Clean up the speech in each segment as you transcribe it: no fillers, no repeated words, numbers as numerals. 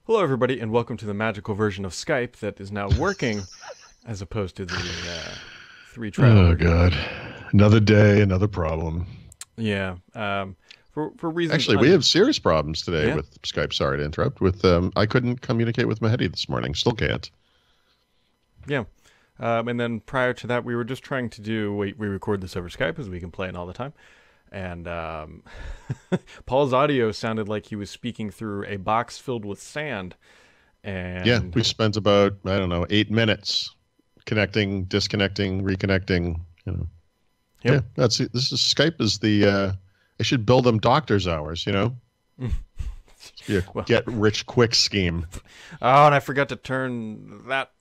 Hello, everybody, and welcome to the magical version of Skype that is now working, as opposed to the three trial Oh version. God, another day, another problem. Yeah, for reasons Actually, we have serious problems today yeah, with Skype. Sorry to interrupt. With I couldn't communicate with Mehdi this morning. Still can't. yeah. And then prior to that, we were just trying to do. We record this over Skype as we can play it all the time, and Paul's audio sounded like he was speaking through a box filled with sand, Yeah, and we spent about I don't know 8 minutes connecting, disconnecting, reconnecting. You know. yep. Yeah, that's it. This is Skype is the. I should bill them doctor's hours. You know, it's be a Well, get rich quick scheme. oh, and I forgot to turn that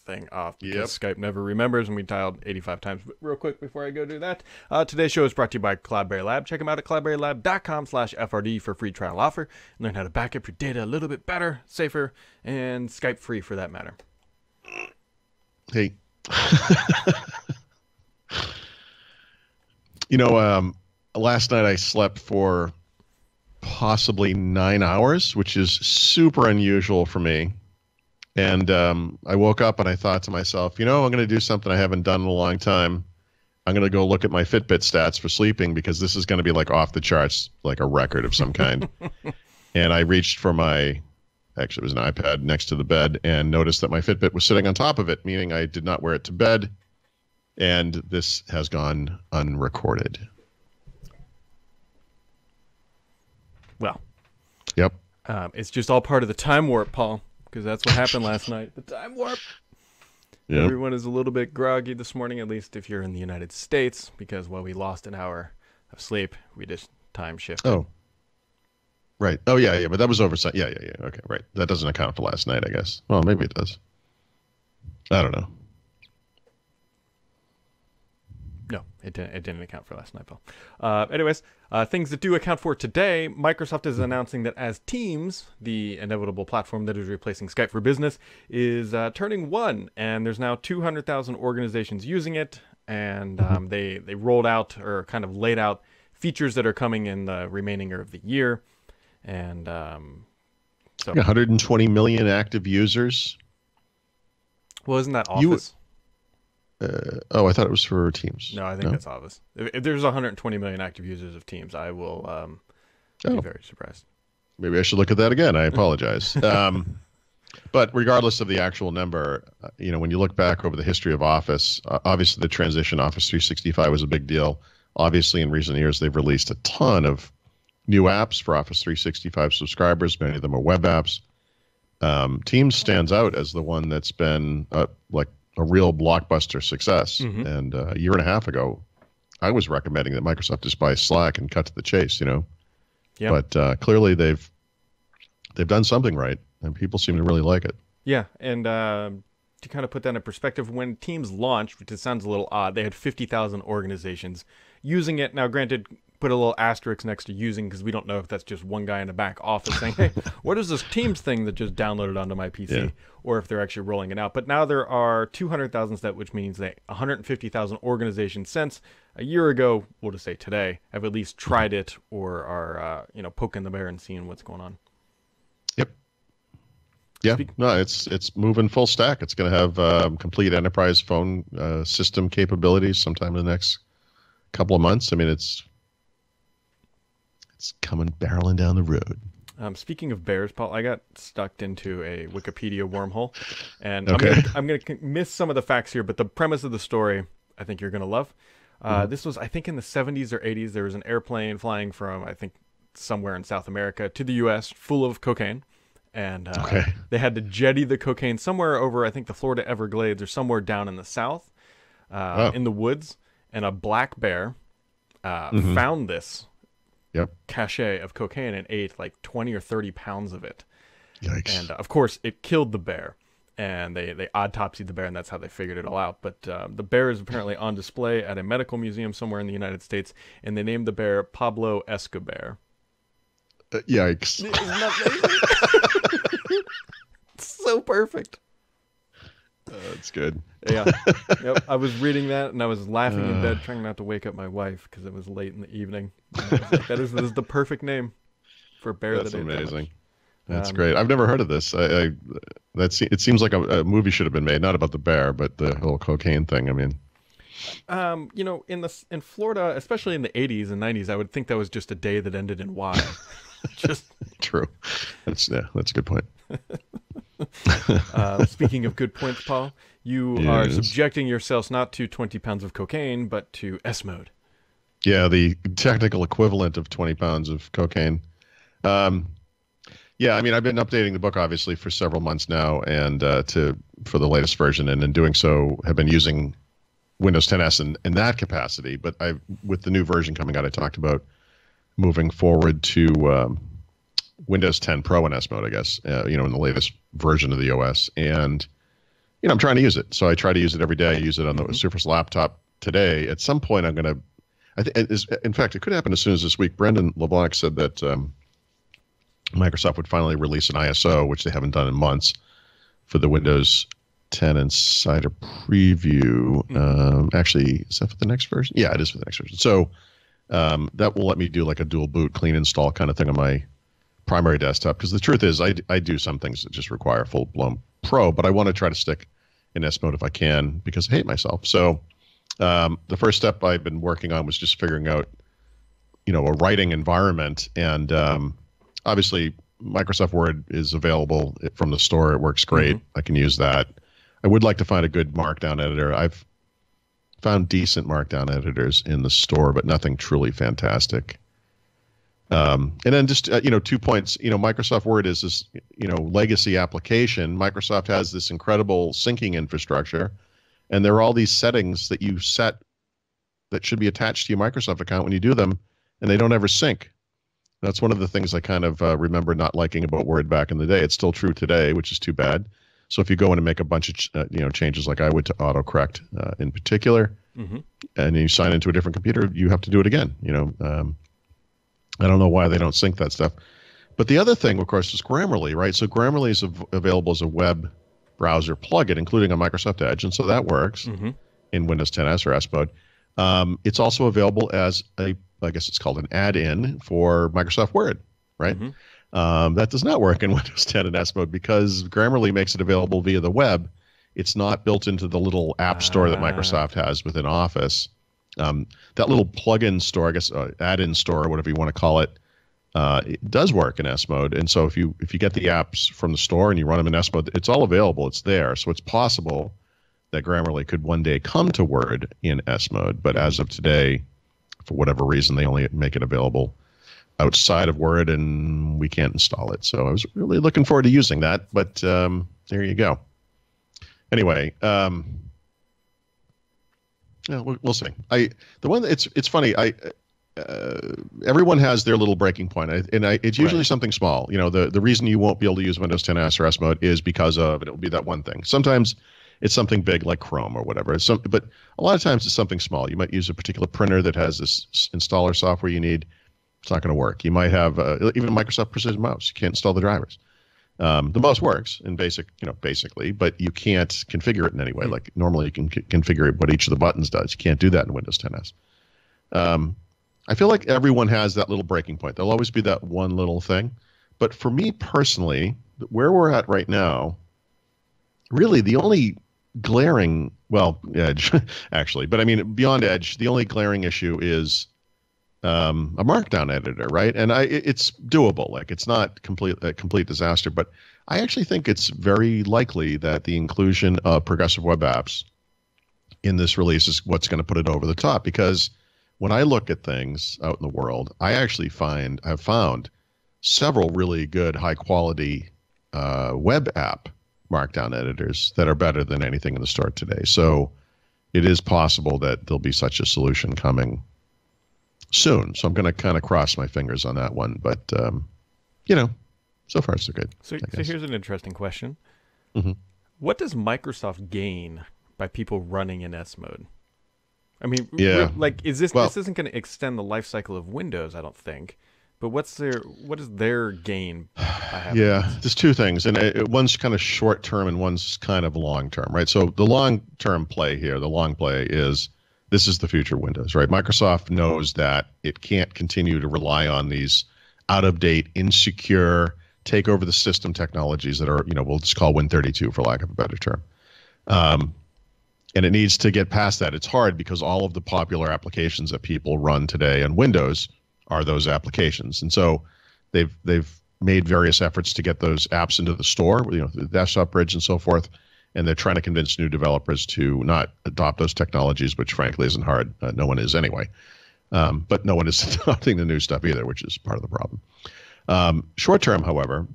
thing off Yep. because Skype never remembers, and we dialed 85 times. But real quick before I go do that, today's show is brought to you by Cloudberry Lab. Check them out at cloudberrylab.com/FRD for free trial offer and learn how to back up your data a little bit better, safer, and Skype free for that matter. Hey, you know, last night I slept for possibly 9 hours, which is super unusual for me. And I woke up and I thought to myself, you know, I'm going to do something I haven't done in a long time. I'm going to go look at my Fitbit stats for sleeping because this is going to be like off the charts, like a record of some kind. And I reached for actually, it was an iPad next to the bed and noticed that my Fitbit was sitting on top of it, meaning I did not wear it to bed. And this has gone unrecorded. Well, Yep. it's just all part of the time warp, Paul, because that's what happened last night. The time warp. Yep. Everyone is a little bit groggy this morning, at least if you're in the United States, because while we lost an hour of sleep, we just time shifted. Oh, right. Oh, yeah, yeah. But that was oversight. Yeah, yeah, yeah. Okay, right. That doesn't account for last night, I guess. Well, maybe it does. I don't know. No, it didn't account for last night, Paul. Anyways, things that do account for today, Microsoft is announcing that as Teams, the inevitable platform that is replacing Skype for Business, is turning one, and there's now 200,000 organizations using it, and they rolled out or kind of laid out features that are coming in the remainder of the year, and so 120 million active users. well, isn't that You, Office? oh, I thought it was for Teams. No, I think No? that's Office. If there's 120 million active users of Teams, I will be Oh, very surprised. maybe I should look at that again. I apologize. But regardless of the actual number, when you look back over the history of Office, obviously the transition Office 365 was a big deal. Obviously, in recent years, they've released a ton of new apps for Office 365 subscribers. Many of them are web apps. Teams stands out as the one that's been like a real blockbuster success. Mm-hmm. And a year and a half ago, I was recommending that Microsoft just buy Slack and cut to the chase. Yeah. But clearly they've done something right, and people seem to really like it. Yeah, and to kind of put that in perspective, when Teams launched, which it sounds a little odd, they had 50,000 organizations using it. Now, granted, put a little asterisk next to using because we don't know if that's just one guy in the back office saying, hey, what is this Teams thing that just downloaded onto my PC? Yeah. Or if they're actually rolling it out. But now there are 200,000 steps, which means that 150,000 organizations since a year ago, we'll just say today, have at least tried it or are poking the bear and seeing what's going on. Yep. Yeah. No, it's moving full stack. It's going to have complete enterprise phone system capabilities sometime in the next couple of months. I mean, it's coming barreling down the road. Speaking of bears, Paul, I got stuck into a Wikipedia wormhole, and Okay. I'm gonna miss some of the facts here, but the premise of the story I think you're gonna love. This was, I think, in the 70s or 80s. There was an airplane flying from, I think, somewhere in South America to the U.S. full of cocaine, and Okay. they had to jetty the cocaine somewhere over, I think, the Florida Everglades or somewhere down in the south, Wow. in the woods, and a black bear Mhm. found this Yep. cachet of cocaine and ate like 20 or 30 pounds of it. Yikes. And of course, it killed the bear. And they autopsied the bear, and that's how they figured it all out. But the bear is apparently on display at a medical museum somewhere in the United States, and they named the bear Pablo Escobar. Yikes. Isn't that amazing? It's so perfect. That's good. Yeah. Yep. I was reading that, and I was laughing in bed, trying not to wake up my wife because it was late in the evening. And I was like, that is the perfect name for a bear That's that ate that much. amazing. That's great. I've never heard of this. It seems like a movie should have been made, not about the bear, but the whole cocaine thing. I mean, in Florida, especially in the 80s and 90s, I would think that was just a day that ended in Y. Just true. That's a good point. Speaking of good points, Paul, you are subjecting yourselves not to 20 pounds of cocaine, but to S mode. Yeah, the technical equivalent of 20 pounds of cocaine. Yeah, I mean, I've been updating the book obviously for several months now, and for the latest version, and in doing so, have been using Windows 10s in that capacity. But with the new version coming out, I talked about moving forward to Windows 10 Pro in S mode, I guess. In the latest version of the OS, and I'm trying to use it. So I try to use it every day. I use it on the Surface laptop today. At some point, I'm going to. In fact, it could happen as soon as this week. Brendan LeBlanc said that Microsoft would finally release an ISO, which they haven't done in months, for the Windows 10 Insider Preview. Actually, is that for the next version? Yeah, it is for the next version. So that will let me do like a dual boot, clean install kind of thing on my primary desktop. Because the truth is, I do some things that just require full-blown Pro, but I want to try to stick in S mode if I can, because I hate myself. So the first step I've been working on was just figuring out, a writing environment. And obviously, Microsoft Word is available from the store. It works great. I can use that. I would like to find a good Markdown editor. I've found decent Markdown editors in the store, but nothing truly fantastic. And then just, 2 points. Microsoft Word is this, legacy application. Microsoft has this incredible syncing infrastructure. And there are all these settings that you set that should be attached to your Microsoft account when you do them, and they don't ever sync. That's one of the things I kind of remember not liking about Word back in the day. It's still true today, which is too bad. So if you go in and make a bunch of changes like I would to autocorrect in particular, and you sign into a different computer, you have to do it again. I don't know why they don't sync that stuff. But the other thing, of course, is Grammarly, right? So Grammarly is available as a web browser plugin, including on Microsoft Edge, and so that works in Windows 10s or S mode. It's also available as I guess it's called an add-in for Microsoft Word, right? That does not work in Windows 10 and S mode because Grammarly makes it available via the web. It's not built into the little app store that Microsoft has within Office. That little plugin store, I guess, add-in store, or whatever you want to call it, it does work in S mode. And so if you get the apps from the store and you run them in S mode, it's all available. It's there. So it's possible that Grammarly could one day come to Word in S mode. But as of today, for whatever reason, they only make it available outside of Word, and we can't install it. So I was really looking forward to using that. But there you go. Anyway, we'll see. It's funny. Everyone has their little breaking point, and it's usually something small. The reason you won't be able to use Windows 10 S or S mode is because of, and it will be that one thing. Sometimes it's something big like Chrome or whatever. But a lot of times it's something small. You might use a particular printer that has this installer software you need. It's not going to work. You might have even Microsoft Precision Mouse. You can't install the drivers. The mouse works in basically, but you can't configure it in any way. Like normally you can configure what each of the buttons does. You can't do that in Windows 10s. I feel like everyone has that little breaking point. There'll always be that one little thing. But for me personally, where we're at right now, really the only glaring, Edge, actually, but I mean, beyond Edge, the only glaring issue is a Markdown editor, right? And it's doable. Like, it's not a complete disaster, but I actually think it's very likely that the inclusion of progressive web apps in this release is what's going to put it over the top, because when I look at things out in the world, I actually have found several really good, high-quality web app Markdown editors that are better than anything in the store today. So it is possible that there'll be such a solution coming soon. So I'm going to kind of cross my fingers on that one. But, so far so good. So here's an interesting question. Mm-hmm. What does Microsoft gain by people running in S mode? I mean, this isn't going to extend the life cycle of Windows, I don't think. But what is their gain by having this? There's two things, and one's kind of short term and one's kind of long term, right? So the long term play here, the long play is this is the future of Windows, right? Microsoft knows that it can't continue to rely on these out of date, insecure, take over the system technologies that are, we'll just call Win32 for lack of a better term. And it needs to get past that. It's hard because all of the popular applications that people run today on Windows are those applications. And so they've made various efforts to get those apps into the store, the desktop bridge and so forth. And they're trying to convince new developers to not adopt those technologies, which frankly isn't hard. No one is anyway. But no one is adopting the new stuff either, which is part of the problem. Short term, however,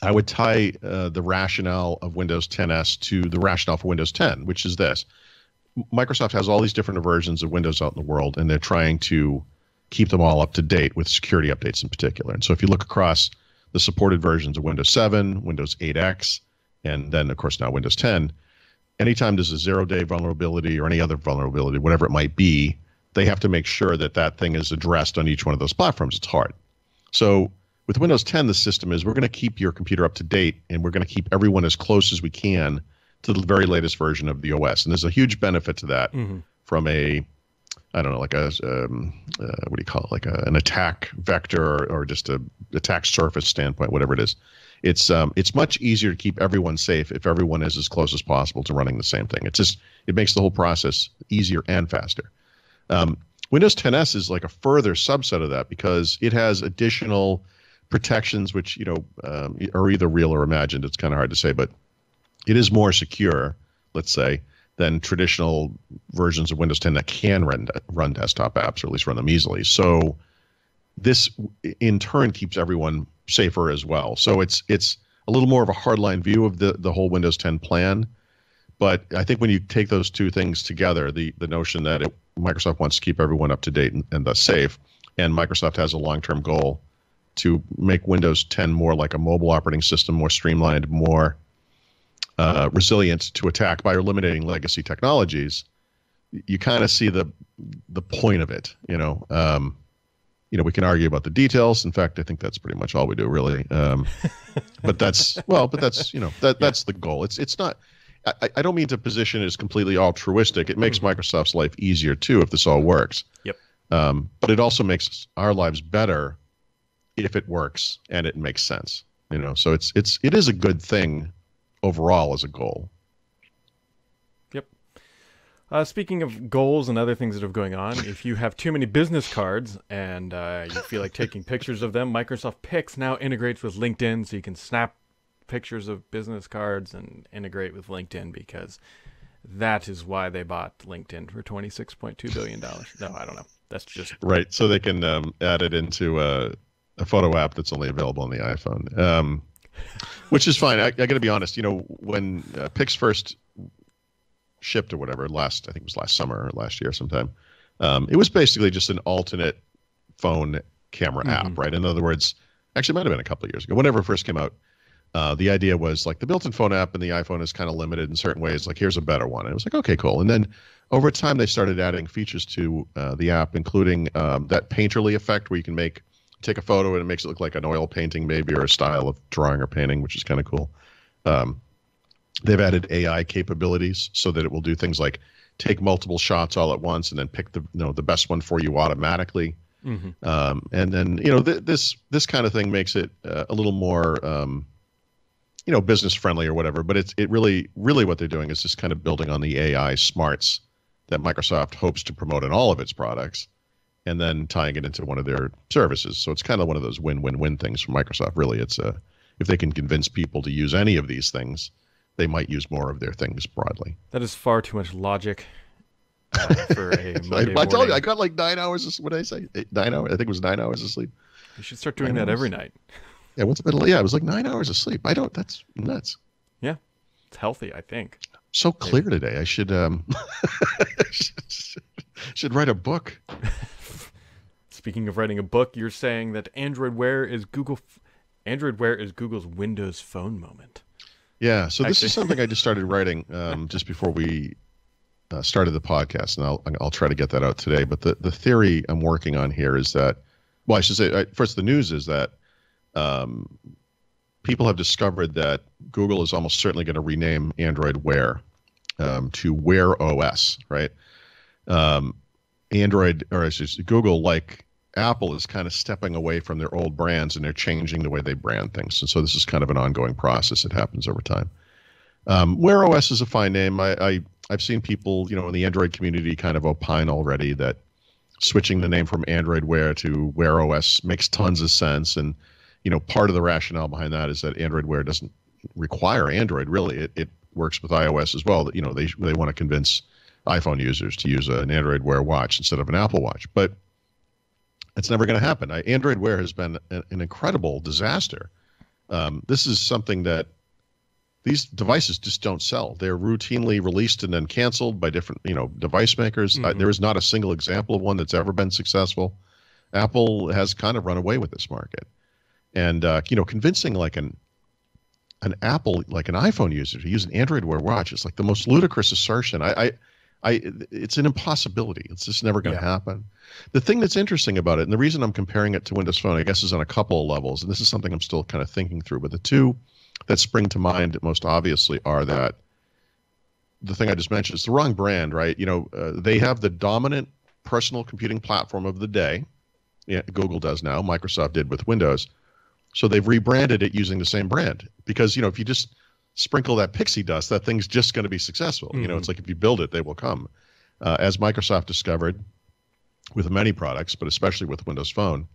I would tie the rationale of Windows 10s to the rationale for Windows 10, which is this. Microsoft has all these different versions of Windows out in the world, and they're trying to keep them all up to date with security updates in particular. And so if you look across the supported versions of Windows 7, Windows 8X, and then, of course, now Windows 10, anytime there's a zero-day vulnerability or any other vulnerability, whatever it might be, they have to make sure that that thing is addressed on each one of those platforms. It's hard. So with Windows 10, the system is we're going to keep your computer up to date, and we're going to keep everyone as close as we can to the very latest version of the OS. And there's a huge benefit to that from a, I don't know, like a, what do you call it, like an attack vector or just a attack surface standpoint, whatever it is. It's much easier to keep everyone safe if everyone is as close as possible to running the same thing. It makes the whole process easier and faster. Windows 10s is like a further subset of that because it has additional protections which are either real or imagined. It's kind of hard to say, but it is more secure, let's say, than traditional versions of Windows 10 that can run desktop apps, or at least run them easily. So this in turn keeps everyone safer as well. So it's a little more of a hardline view of the whole Windows 10 plan. But I think when you take those two things together, the notion that Microsoft wants to keep everyone up to date and thus safe, and Microsoft has a long-term goal to make Windows 10 more like a mobile operating system, more streamlined, more resilient to attack by eliminating legacy technologies, you kind of see the point of it. We can argue about the details. In fact, I think that's pretty much all we do, really. But that's the goal. It's not. I don't mean to position it as completely altruistic. It makes Microsoft's life easier too if this all works. Yep. But it also makes our lives better if it works and it makes sense. So it is a good thing overall as a goal. Yep. Speaking of goals and other things that are going on, if you have too many business cards and you feel like taking pictures of them, Microsoft Pics now integrates with LinkedIn, so you can snap pictures of business cards and integrate with LinkedIn, because that is why they bought LinkedIn for $26.2 billion. No, I don't know. That's just... Right, so they can add it into a photo app that's only available on the iPhone. Which is fine. I got to be honest. When Pics first shipped or whatever, I think it was last summer or last year sometime, it was basically just an alternate phone camera app, right? In other words, actually it might have been a couple of years ago. Whenever it first came out, the idea was like the built-in phone app in the iPhone is kind of limited in certain ways. Like, here's a better one. And it was like, okay, cool. And then over time, they started adding features to the app, including that painterly effect where you can take a photo and it makes it look like an oil painting maybe, or a style of drawing or painting, which is kind of cool. They've added AI capabilities so that it will do things like take multiple shots all at once and then pick the best one for you automatically. And then this kind of thing makes it a little more business friendly or whatever. But it really what they're doing is just kind of building on the AI smarts that Microsoft hopes to promote in all of its products, and then tying it into one of their services. So it's kind of one of those win-win-win things for Microsoft. Really, it's if they can convince people to use any of these things, they might use more of their things broadly. That is far too much logic for a Monday I told you, I got like 9 hours. What did I say? 9 hours? I think it was 9 hours of sleep. You should start doing that every night. Yeah, it was like 9 hours of sleep. That's nuts. Yeah, it's healthy, I think. So clear today. I should should write a book. Speaking of writing a book, you're saying that Android Wear is Google's Windows Phone moment. Yeah, so this is something I just started writing just before we started the podcast, and I'll try to get that out today. But the theory I'm working on here is that, well, I should say first, the news is that people have discovered that Google is almost certainly going to rename Android Wear to Wear OS, right? Android, or Google, Apple is kind of stepping away from their old brands and they're changing the way they brand things. And so this is kind of an ongoing process. It happens over time. Wear OS is a fine name. I've seen people, in the Android community kind of opine already that switching the name from Android Wear to Wear OS makes tons of sense. And, part of the rationale behind that is that Android Wear doesn't require Android, really. It works with iOS as well. That, they want to convince iPhone users to use an Android Wear watch instead of an Apple Watch. But it's never going to happen. Android Wear has been an incredible disaster. This is something that these devices just don't sell. They're routinely released and then canceled by different, device makers. Mm-hmm. There is not a single example of one that's ever been successful. Apple has kind of run away with this market. And, convincing like an Apple, like an iPhone user to use an Android Wear watch is like the most ludicrous assertion. It's an impossibility. It's just never going to happen. The thing that's interesting about it, and the reason I'm comparing it to Windows Phone, I guess, is on a couple of levels. And this is something I'm still kind of thinking through. But the two that spring to mind most obviously are that the thing I just mentioned is the wrong brand, right? They have the dominant personal computing platform of the day. Yeah, Google does now. Microsoft did with Windows. So they've rebranded it using the same brand because, if you just sprinkle that pixie dust, that thing's just going to be successful. Mm-hmm. It's like if you build it, they will come. As Microsoft discovered with many products, but especially with Windows Phone,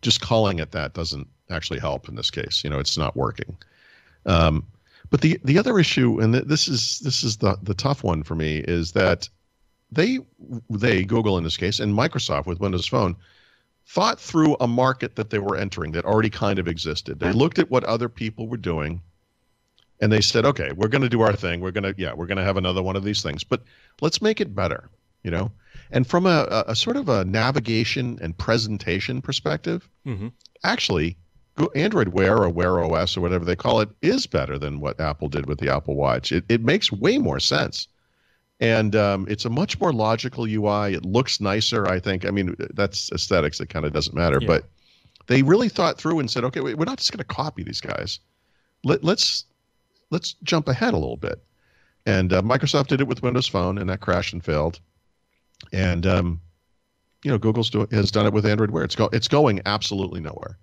just calling it that doesn't actually help in this case. It's not working. But the other issue, and this is the tough one for me, is that they Google in this case and Microsoft with Windows Phone thought through a market that they were entering that already kind of existed. They looked at what other people were doing, and they said, okay, we're going to do our thing. We're going to have another one of these things, but let's make it better, And from a sort of a navigation and presentation perspective, Mm-hmm. actually, Android Wear or Wear OS or whatever they call it is better than what Apple did with the Apple Watch. It makes way more sense. And it's a much more logical UI. It looks nicer, I think. I mean, that's aesthetics. It kind of doesn't matter. Yeah. But they really thought through and said, okay, we're not just going to copy these guys. Let's jump ahead a little bit. And Microsoft did it with Windows Phone, and that crashed and failed. And, Google has done it with Android Wear. It's going absolutely nowhere.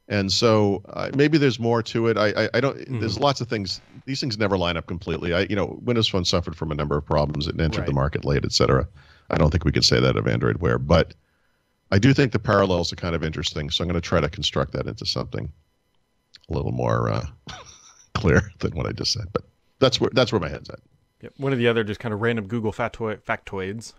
And so maybe there's more to it. I don't. Mm-hmm. There's lots of things. These things never line up completely. Windows Phone suffered from a number of problems. It entered the market late, et cetera. I don't think we could say that of Android Wear, but I do think the parallels are kind of interesting. So I'm going to try to construct that into something a little more clear than what I just said. But that's where my head's at. Yep. One of the other just kind of random Google factoids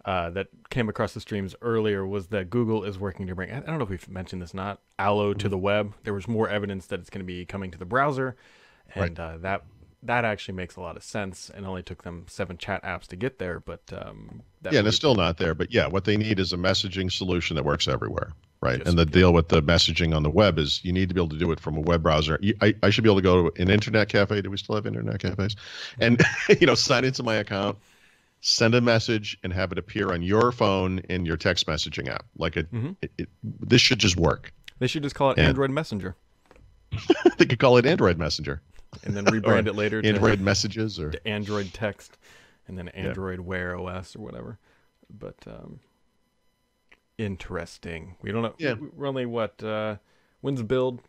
that came across the streams earlier was that Google is working to bring, I don't know if we've mentioned this, not Allo to the web. There was more evidence that it's going to be coming to the browser, and that actually makes a lot of sense. It only took them 7 chat apps to get there, but and it's still not there. But what they need is a messaging solution that works everywhere, right? And the deal with the messaging on the web is you need to be able to do it from a web browser. I should be able to go to an internet cafe. Do we still have internet cafes? And sign into my account, send a message, and have it appear on your phone in your text messaging app. This should just work. They should just call it Android Messenger. They could call it Android Messenger. And then rebrand it later to Android Messages or to Android Text, and then Android Wear OS or whatever. But interesting. We don't know. Yeah. We're only when's the build?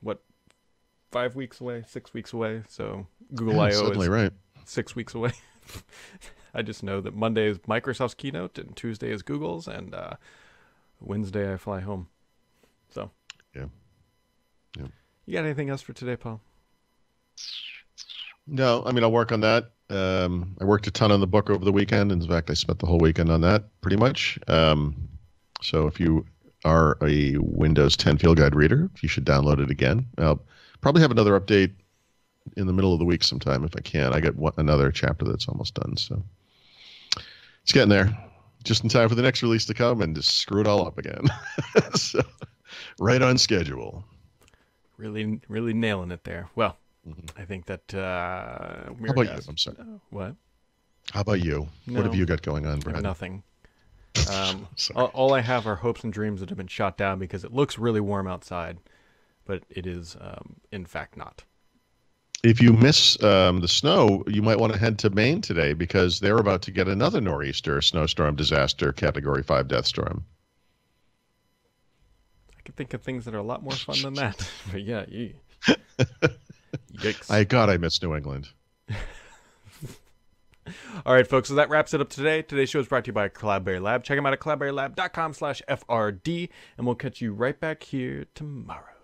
5 weeks away, 6 weeks away. So Google I/O is 6 weeks away. I just know that Monday is Microsoft's keynote and Tuesday is Google's, and Wednesday I fly home. So, yeah. You got anything else for today, Paul? No, I mean, I'll work on that. I worked a ton on the book over the weekend. In fact, I spent the whole weekend on that pretty much. So if you are a Windows 10 Field Guide reader, you should download it again. I'll probably have another update in the middle of the week sometime if I can. I got another chapter that's almost done. So it's getting there. Just in time for the next release to come and just screw it all up again. So, right on schedule. Really, really nailing it there. Well, I think that How about you? I'm sorry. What? How about you? No, what have you got going on, Brad? Nothing. All I have are hopes and dreams that have been shot down because it looks really warm outside, but it is, in fact, not. if you miss the snow, you might want to head to Maine today because they're about to get another nor'easter snowstorm disaster, Category 5 death storm. I can think of things that are a lot more fun than that. But yeah, yikes. I miss New England. All right, folks, so that wraps it up today. Today's show is brought to you by Cloudberry Lab. Check them out at cloudberrylab.com/FRD, and we'll catch you right back here tomorrow.